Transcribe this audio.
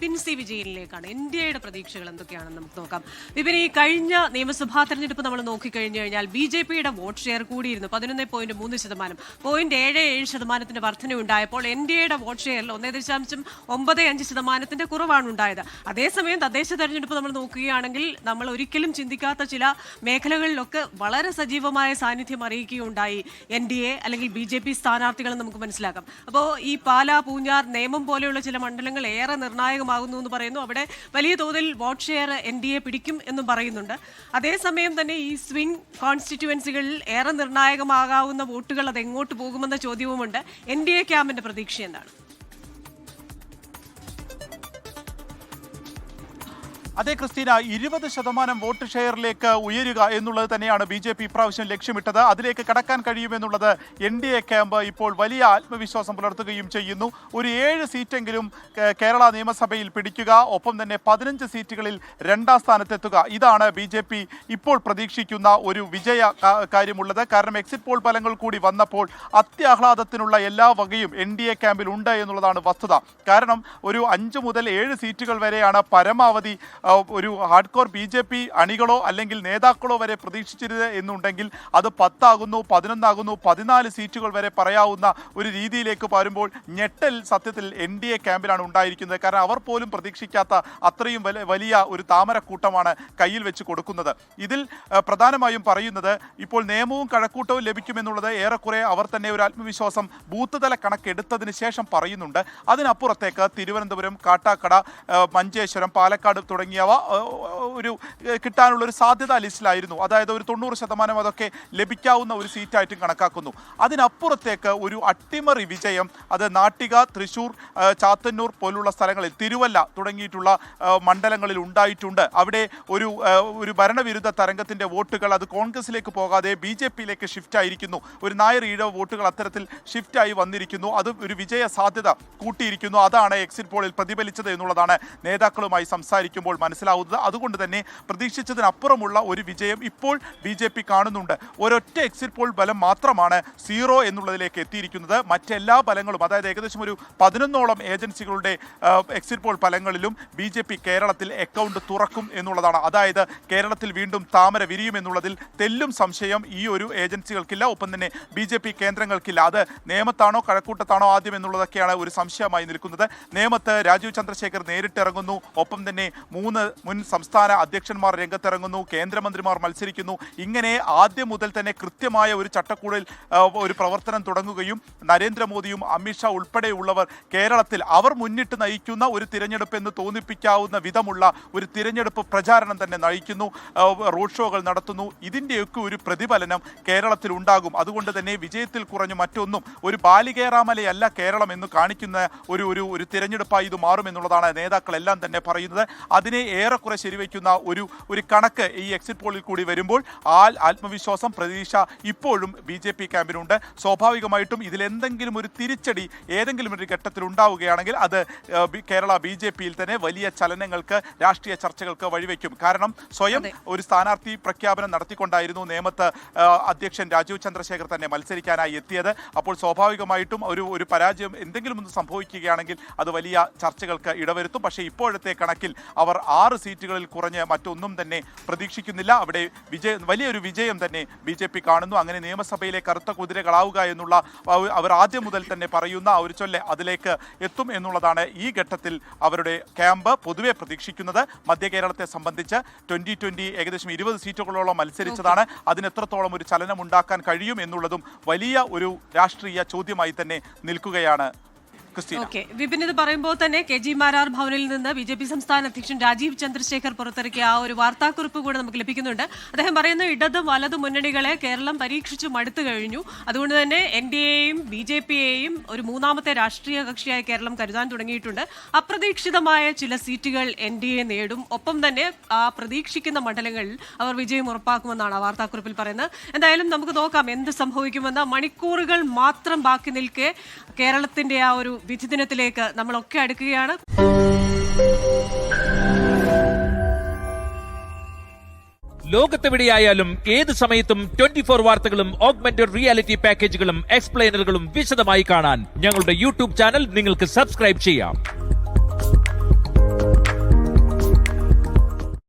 Vipin C വിജയനിലേക്കാണ്. ഇന്ത്യയുടെ പ്രതീക്ഷകൾ എന്തൊക്കെയാണെന്ന് നമുക്ക് നോക്കാം. വിപിൻ, ഈ കഴിഞ്ഞ നിയമസഭാ തെരഞ്ഞെടുപ്പ് നമ്മൾ നോക്കിക്കഴിഞ്ഞു കഴിഞ്ഞാൽ BJPയുടെ വോട്ട് ഷെയർ കൂടിയിരുന്നു 11.3%. 0.77% വർധനയുണ്ടായപ്പോൾ NDAയുടെ വോട്ട് ഷെയറിൽ 1.95% കുറവാണ് ഉണ്ടായത്. അതേസമയം തദ്ദേശ തെരഞ്ഞെടുപ്പ് നമ്മൾ നോക്കുകയാണെങ്കിൽ നമ്മൾ ഒരിക്കലും ചിന്തിക്കാത്ത ചില മേഖലകളിലൊക്കെ വളരെ സജീവമായ സാന്നിധ്യം അറിയിക്കുകയുണ്ടായി NDA അല്ലെങ്കിൽ BJP സ്ഥാനാർത്ഥികൾ നമുക്ക് മനസ്സിലാക്കാം. അപ്പോൾ ഈ പാലാ, പൂഞ്ഞാർ, നേമം പോലെയുള്ള ചില മണ്ഡലങ്ങൾ ഏറെ നിർണായകമാകുന്നു എന്ന് പറയുന്നു. അവിടെ വലിയ തോതിൽ വോട്ട് ഷെയർ NDA പിടിക്കും എന്നും പറയുന്നുണ്ട്. അതേസമയം തന്നെ ഈ സ്വിംഗ് കോൺസ്റ്റിറ്റ്യുവൻസികളിൽ ഏറെ നിർണായകമാകാവുന്ന വോട്ടുകൾ അത് എങ്ങോട്ട് പോകുമെന്ന ചോദ്യവുമുണ്ട്. NDA ക്യാമ്പിന്റെ പ്രതീക്ഷ എന്താണ്? അതെ ക്രിസ്റ്റീന, 20% വോട്ട് ഷെയറിലേക്ക് ഉയരുക എന്നുള്ളത് തന്നെയാണ് BJP ഇപ്രാവശ്യം ലക്ഷ്യമിട്ടത്. അതിലേക്ക് കടക്കാൻ കഴിയുമെന്നുള്ളത് NDA ക്യാമ്പ് ഇപ്പോൾ വലിയ ആത്മവിശ്വാസം പുലർത്തുകയും ചെയ്യുന്നു. ഒരു 7 സീറ്റെങ്കിലും കേരള നിയമസഭയിൽ പിടിക്കുക, ഒപ്പം തന്നെ 15 സീറ്റുകളിൽ 2ാം സ്ഥാനത്തെത്തുക. ഇതാണ് BJP ഇപ്പോൾ പ്രതീക്ഷിക്കുന്ന ഒരു വിജയ കാര്യമുള്ളത്. കാരണം എക്സിറ്റ് പോൾ ഫലങ്ങൾ കൂടി വന്നപ്പോൾ അത്യാഹ്ലാദത്തിനുള്ള എല്ലാ വകയും NDA ക്യാമ്പിൽ ഉണ്ട് എന്നുള്ളതാണ് വസ്തുത. കാരണം ഒരു 5 മുതൽ 7 സീറ്റുകൾ വരെയാണ് പരമാവധി ഒരു ഹാർഡ്കോർ BJP അണികളോ അല്ലെങ്കിൽ നേതാക്കളോ വരെ പ്രതീക്ഷിച്ചിരുന്നത് എന്നുണ്ടെങ്കിൽ അത് 10 ആകുന്നു, 11 ആകുന്നു, 14 സീറ്റുകൾ വരെ പറയാവുന്ന ഒരു രീതിയിലേക്ക് വരുമ്പോൾ ഞെട്ടൽ സത്യത്തിൽ NDA ക്യാമ്പിലാണ് ഉണ്ടായിരിക്കുന്നത്. കാരണം അവർ പോലും പ്രതീക്ഷിക്കാത്ത അത്രയും വലിയ ഒരു താമരക്കൂട്ടമാണ് കയ്യിൽ വെച്ച് കൊടുക്കുന്നത്. ഇതിൽ പ്രധാനമായും പറയുന്നത് ഇപ്പോൾ നിയമവും കഴക്കൂട്ടവും ലഭിക്കുമെന്നുള്ളത് ഏറെക്കുറെ അവർ തന്നെ ഒരു ആത്മവിശ്വാസം ബൂത്ത് തല കണക്കെടുത്തതിന് ശേഷം പറയുന്നുണ്ട്. അതിനപ്പുറത്തേക്ക് തിരുവനന്തപുരം, കാട്ടാക്കട, മഞ്ചേശ്വരം, പാലക്കാട് തുടങ്ങിയവ ഒരു കിട്ടാനുള്ള ഒരു സാധ്യതാ ലിസ്റ്റിലായിരുന്നു. അതായത് ഒരു 90% അതൊക്കെ ലഭിക്കാവുന്ന ഒരു സീറ്റായിട്ടും കണക്കാക്കുന്നു. അതിനപ്പുറത്തേക്ക് ഒരു അട്ടിമറി വിജയം അത് നാട്ടിക, തൃശ്ശൂർ, ചാത്തന്നൂർ പോലുള്ള സ്ഥലങ്ങളിൽ, തിരുവല്ല തുടങ്ങിയിട്ടുള്ള മണ്ഡലങ്ങളിൽ ഉണ്ടായിട്ടുണ്ട്. അവിടെ ഒരു ഭരണവിരുദ്ധ തരംഗത്തിൻ്റെ വോട്ടുകൾ അത് കോൺഗ്രസിലേക്ക് പോകാതെ BJPയിലേക്ക് ഷിഫ്റ്റ് ആയിരിക്കുന്നു. ഒരു നായർ ഈഴവ വോട്ടുകൾ അത്തരത്തിൽ ഷിഫ്റ്റായി വന്നിരിക്കുന്നു. അത് ഒരു വിജയ സാധ്യത കൂട്ടിയിരിക്കുന്നു. അതാണ് എക്സിറ്റ് പോളിൽ പ്രതിഫലിച്ചത് എന്നുള്ളതാണ് നേതാക്കളുമായി സംസാരിക്കുമ്പോൾ മനസ്സിലാവുന്നത്. അതുകൊണ്ട് തന്നെ പ്രതീക്ഷിച്ചതിനപ്പുറമുള്ള ഒരു വിജയം ഇപ്പോൾ BJP കാണുന്നുണ്ട്. ഒരൊറ്റ എക്സിറ്റ് പോൾ ഫലം മാത്രമാണ് 0 എന്നുള്ളതിലേക്ക് എത്തിയിരിക്കുന്നത്. മറ്റെല്ലാ ഫലങ്ങളും, അതായത് ഏകദേശം ഒരു 11ഓളം ഏജൻസികളുടെ എക്സിറ്റ് പോൾ ഫലങ്ങളിലും BJP കേരളത്തിൽ അക്കൗണ്ട് തുറക്കും എന്നുള്ളതാണ്. അതായത് കേരളത്തിൽ വീണ്ടും താമര വിരിയുമെന്നുള്ളതിൽ തെല്ലും സംശയം ഈ ഒരു ഏജൻസികൾക്കില്ല, ഒപ്പം തന്നെ BJP കേന്ദ്രങ്ങൾക്കില്ല. അത് നേമത്താണോ കഴക്കൂട്ടത്താണോ ആദ്യം എന്നുള്ളതൊക്കെയാണ് ഒരു സംശയമായി നിൽക്കുന്നത്. നേമത്ത് രാജീവ് ചന്ദ്രശേഖർ നേരിട്ടിറങ്ങുന്നു, ഒപ്പം തന്നെ 3 മുൻ സംസ്ഥാന അധ്യക്ഷന്മാർ രംഗത്തിറങ്ങുന്നു, കേന്ദ്രമന്ത്രിമാർ മത്സരിക്കുന്നു. ഇങ്ങനെ ആദ്യം മുതൽ തന്നെ കൃത്യമായ ഒരു ചട്ടക്കൂടിൽ ഒരു പ്രവർത്തനം തുടങ്ങുകയും നരേന്ദ്രമോദിയും അമിത്ഷാ ഉൾപ്പെടെയുള്ളവർ കേരളത്തിൽ അവർ മുന്നിട്ട് നയിക്കുന്ന ഒരു തിരഞ്ഞെടുപ്പ് എന്ന് തോന്നിപ്പിക്കാവുന്ന വിധമുള്ള ഒരു തിരഞ്ഞെടുപ്പ് പ്രചാരണം തന്നെ നയിക്കുന്നു, റോഡ് ഷോകൾ നടത്തുന്നു. ഇതിൻ്റെയൊക്കെ ഒരു പ്രതിഫലനം കേരളത്തിൽ ഉണ്ടാകും. അതുകൊണ്ട് തന്നെ വിജയത്തിൽ കുറഞ്ഞു മറ്റൊന്നും ഒരു ബാലികേറാമലയല്ല കേരളം എന്ന് കാണിക്കുന്ന ഒരു തിരഞ്ഞെടുപ്പായി ഇത് മാറുമെന്നുള്ളതാണ് നേതാക്കളെല്ലാം തന്നെ പറയുന്നത്. അതിനെ ഏറെക്കുറെ ശരിവയ്ക്കുന്ന ഒരു കണക്ക് ഈ എക്സിറ്റ് പോളിൽ കൂടി വരുമ്പോൾ ആത്മവിശ്വാസം, പ്രതീക്ഷ ഇപ്പോഴും BJP ക്യാമ്പിനുണ്ട്. സ്വാഭാവികമായിട്ടും ഇതിലെന്തെങ്കിലും ഒരു തിരിച്ചടി ഏതെങ്കിലും ഒരു ഘട്ടത്തിൽ ഉണ്ടാവുകയാണെങ്കിൽ അത് കേരള BJPയിൽ തന്നെ വലിയ ചലനങ്ങൾക്ക്, രാഷ്ട്രീയ ചർച്ചകൾക്ക് വഴിവെക്കും. കാരണം സ്വയം ഒരു സ്ഥാനാർത്ഥി പ്രഖ്യാപനം നടത്തിക്കൊണ്ടായിരുന്നു നേമത്ത് അധ്യക്ഷൻ രാജീവ് ചന്ദ്രശേഖർ തന്നെ മത്സരിക്കാനായി എത്തിയത്. അപ്പോൾ സ്വാഭാവികമായിട്ടും ഒരു പരാജയം എന്തെങ്കിലും ഒന്ന് സംഭവിക്കുകയാണെങ്കിൽ അത് വലിയ ചർച്ചകൾക്ക് ഇടവരുത്തും. പക്ഷേ ഇപ്പോഴത്തെ കണക്കിൽ അവർ 6 സീറ്റുകളിൽ കുറഞ്ഞ് മറ്റൊന്നും തന്നെ പ്രതീക്ഷിക്കുന്നില്ല. അവിടെ വലിയൊരു വിജയം തന്നെ BJP കാണുന്നു. അങ്ങനെ നിയമസഭയിലെ കറുത്ത കുതിരകളാവുക എന്നുള്ള അവർ ആദ്യം മുതൽ തന്നെ പറയുന്ന ഒരു ചൊല്ല് അതിലേക്ക് എത്തും എന്നുള്ളതാണ് ഈ ഘട്ടത്തിൽ അവരുടെ ക്യാമ്പ് പൊതുവെ പ്രതീക്ഷിക്കുന്നത്. മധ്യ കേരളത്തെ സംബന്ധിച്ച് 2020 ഏകദേശം 20 സീറ്റുകളോളം മത്സരിച്ചതാണ്. അതിനെത്രത്തോളം ഒരു ചലനം ഉണ്ടാക്കാൻ കഴിയും എന്നുള്ളതും വലിയ ഒരു രാഷ്ട്രീയ ചോദ്യമായി തന്നെ നിൽക്കുകയാണ്. വിപിൻ, ഇത് പറയുമ്പോൾ തന്നെ KG മാരാർ ഭവനിൽ നിന്ന് BJP സംസ്ഥാന അധ്യക്ഷൻ രാജീവ് ചന്ദ്രശേഖർ പുറത്തിറക്കിയ ആ ഒരു വാർത്താക്കുറിപ്പ് കൂടെ നമുക്ക് ലഭിക്കുന്നുണ്ട്. അദ്ദേഹം പറയുന്നു, ഇടത് വലതു മുന്നണികളെ കേരളം പരീക്ഷിച്ചു മടുത്തു കഴിഞ്ഞു. അതുകൊണ്ട് തന്നെ NDAയെയും BJPയെയും ഒരു മൂന്നാമത്തെ രാഷ്ട്രീയ കക്ഷിയായി കേരളം കരുതാൻ തുടങ്ങിയിട്ടുണ്ട്. അപ്രതീക്ഷിതമായ ചില സീറ്റുകൾ NDA നേടും, ഒപ്പം തന്നെ ആ പ്രതീക്ഷിക്കുന്ന മണ്ഡലങ്ങളിൽ അവർ വിജയം ഉറപ്പാക്കുമെന്നാണ് ആ വാർത്താക്കുറിപ്പിൽ പറയുന്നത്. എന്തായാലും നമുക്ക് നോക്കാം എന്ത് സംഭവിക്കുമെന്ന്. മണിക്കൂറുകൾ മാത്രം ബാക്കി നിൽക്കെ കേരളത്തിന്റെ ആ ഒരു വിധിദിനത്തിലേക്ക് നമ്മളൊക്കെ അടുക്കുകയാണ്. ലോകത്തെവിടെയായാലും ഏത് സമയത്തും 24 വാർത്തകളും ഓഗ്മെന്റഡ് റിയാലിറ്റി പാക്കേജുകളും എക്സ്പ്ലെയിനറുകളും വിശദമായി കാണാൻ ഞങ്ങളുടെ യൂട്യൂബ് ചാനൽ നിങ്ങൾക്ക് സബ്സ്ക്രൈബ് ചെയ്യാം.